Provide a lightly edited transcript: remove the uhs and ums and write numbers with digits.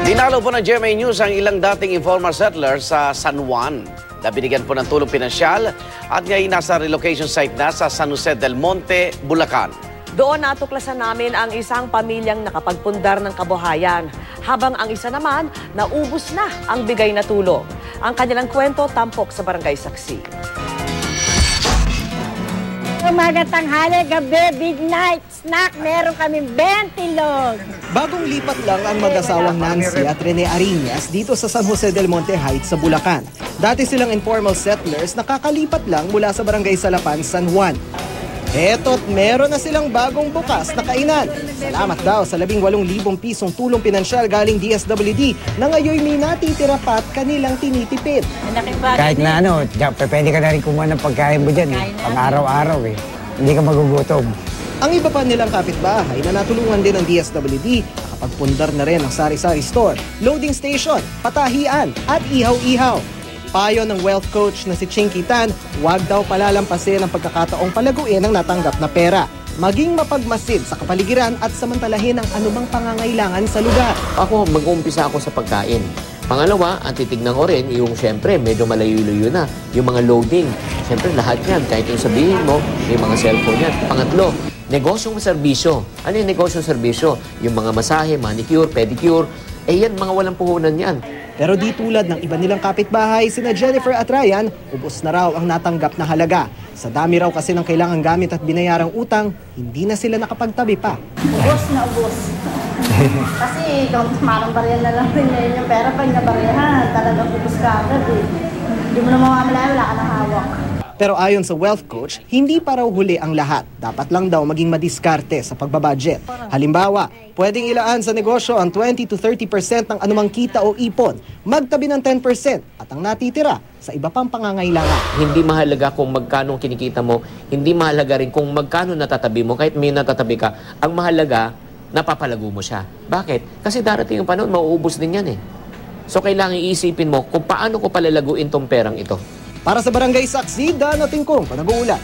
Dinalaw po ng GMA News ang ilang dating informal settlers sa San Juan. Nabinigyan po ng tulong pinansyal at ngayon nasa relocation site na sa San Jose del Monte, Bulacan. Doon natuklasan namin ang isang pamilyang nakapagpundar ng kabuhayan, habang ang isa naman naubos na ang bigay na tulong. Ang kanilang kwento tampok sa Barangay Saksi. Umaga, tanghali, gabi, big night, snack, meron kami 20 log. Bagong lipat lang ang mag-asawang Nancy at Rene Ariñas dito sa San Jose del Monte Heights sa Bulacan. Dati silang informal settlers na kakalipat lang mula sa Barangay Salapan, San Juan. Eto't meron na silang bagong bukas na kainan. Salamat daw sa 18,000 pisong tulong pinansyal galing DSWD na ngayon may natitira pa at kanilang tinitipid. Kahit na pwede ka na rin kumuha ng pagkain mo dyan. Pang-araw-araw Hindi ka magugutom. Ang iba pa nilang kapitbahay na natulungan din ng DSWD, nakapagpundar na rin ang sari-sari store, loading station, patahian at ihaw-ihaw. Payo ng wealth coach na si Chinky Tan, huwag daw palalampasin ang pagkakataong palaguin ang natanggap na pera. Maging mapagmasid sa kapaligiran at samantalahin ang anumang pangangailangan sa lugar. Ako, mag-uumpisa ako sa pagkain. Pangalawa, ang titignan ko rin, yung siyempre, medyo malayo-layo na. Yung mga loading. Siyempre, lahat yan. Kahit yung sabihin mo, may mga cellphone yan. Pangatlo, negosyong serbisyo. Ano yung negosyong serbisyo? Yung mga masahe, manicure, pedicure. Yan, mga walang puhunan yan. Pero di tulad ng iba nilang kapitbahay, sina Jennifer at Ryan, ubos na raw ang natanggap na halaga. Sa dami raw kasi ng kailangang gamit at binayarang utang, hindi na sila nakapagtabi pa. Ubos na ubos. Kasi marang barya na lang rin ngayon yung pera. Pag nabaryahan, talagang ubos ka agad Hindi mo na mamamalaya, wala ka ng hawak. Pero ayon sa wealth coach, hindi pa raw huli ang lahat. Dapat lang daw maging madiskarte sa pagbabudget. Halimbawa, pwedeng ilaan sa negosyo ang 20 to 30% ng anumang kita o ipon, magtabi ng 10% at ang natitira sa iba pang pangangailangan. Hindi mahalaga kung magkano kinikita mo, hindi mahalaga rin kung magkano natatabi mo, kahit may natatabi ka. Ang mahalaga, napapalago mo siya. Bakit? Kasi darating yung panahon, mauubos din yan So kailangan iisipin mo kung paano ko palalaguin tong perang ito. Para sa Barangay Saksi, Danating kong panag-uulat.